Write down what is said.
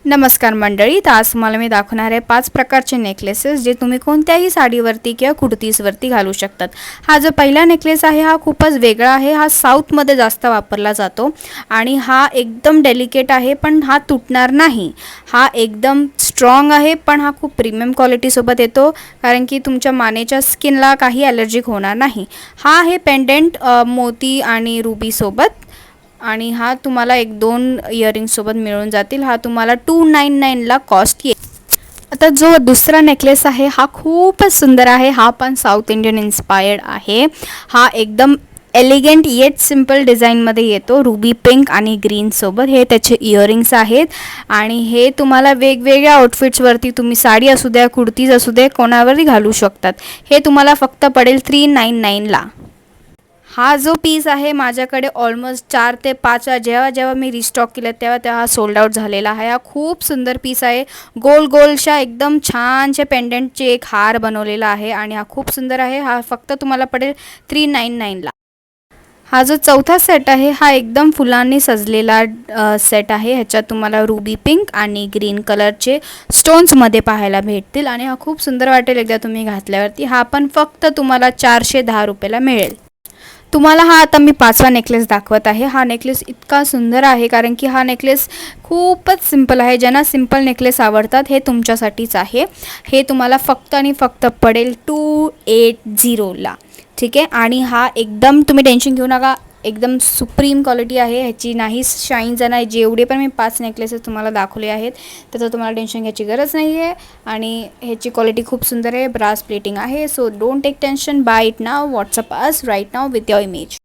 नमस्कार मंडळी, तर आज तुम्हाला मी दाखवणार आहे 5 प्रकारचे नेकलेसेस जे तुम्ही कोणत्याही साडीवरती किंवा कुर्तीजवरती घालू शकतात. हा जो पहिला नेकलेस आहे हा खूपच वेगळा आहे. हा साऊथमध्ये जास्त वापरला जातो आणि हा एकदम डेलिकेट आहे, पण हा तुटणार नाही. हा एकदम स्ट्रॉंग आहे, पण हा खूप प्रीमियम क्वालिटीसोबत येतो, कारण की तुमच्या मानेच्या स्किनला काही ॲलर्जिक होणार नाही. हा आहे पेंडेंट मोती आणि रुबीसोबत, आणि हा तुम्हाला 1-2 इयरिंगसोबत मिळून जातील. हा तुम्हाला 299ला कॉस्ट येईल. आता जो दुसरा नेकलेस आहे हा खूपच सुंदर आहे. हा पण साऊथ इंडियन इन्स्पायर्ड आहे. हा एकदम एलिगंट येट सिम्पल डिझाईनमध्ये येतो. रुबी पिंक आणि ग्रीनसोबत हे त्याचे इयरिंग्स आहेत आणि हे तुम्हाला वेगवेगळ्या आउटफिट्सवरती, तुम्ही साडी असू द्या, कुर्तीज असू दे, कोणावरही घालू शकतात. हे तुम्हाला फक्त पडेल 399ला. हा जो पीस आहे माझ्याकडे ऑलमोस्ट 4 ते 5 जेव्हा मी रिस्टॉक केलं तेव्हा हा सोल्ड आउट झालेला आहे. हा खूप सुंदर पीस आहे. गोलशा एकदम छानशे पेंडंटचे एक हार बनवलेला आहे आणि हा खूप सुंदर आहे. हा फक्त तुम्हाला पडेल 399ला. हा जो चौथा सेट आहे हा एकदम फुलांनी सजलेला सेट आहे. ह्याच्यात तुम्हाला रुबी पिंक आणि ग्रीन कलरचे स्टोन्समध्ये पाहायला भेटतील आणि हा खूप सुंदर वाटेल एकदा तुम्ही घातल्यावरती. हा पण फक्त तुम्हाला 410 रुपयाला मिळेल. तुम्हाला हा आता मी 5वा नेकलेस दाखवत आहे. हा नेकलेस इतका सुंदर आहे कारण की हा नेकलेस खूपच सिंपल आहे. ज्यांना सिंपल नेकलेस आवडतात हे तुमच्यासाठीच आहे. हे तुम्हाला फक्त आणि फक्त पडेल 280ला. ठीक आहे. आणि हा एकदम तुम्ही टेन्शन घेऊ नका, एकदम सुप्रीम क्वालिटी आहे. ह्याची नाही शाईन जाणार. जेवढे पण मी 5 नेकलेसेस तुम्हाला दाखवले आहेत त्याचं तुम्हाला टेन्शन घ्यायची गरज नाही आहे. आणि ह्याची क्वालिटी खूप सुंदर आहे. ब्रास प्लेटिंग आहे. So don't take tension. Buy it now. WhatsApp us right now with your image.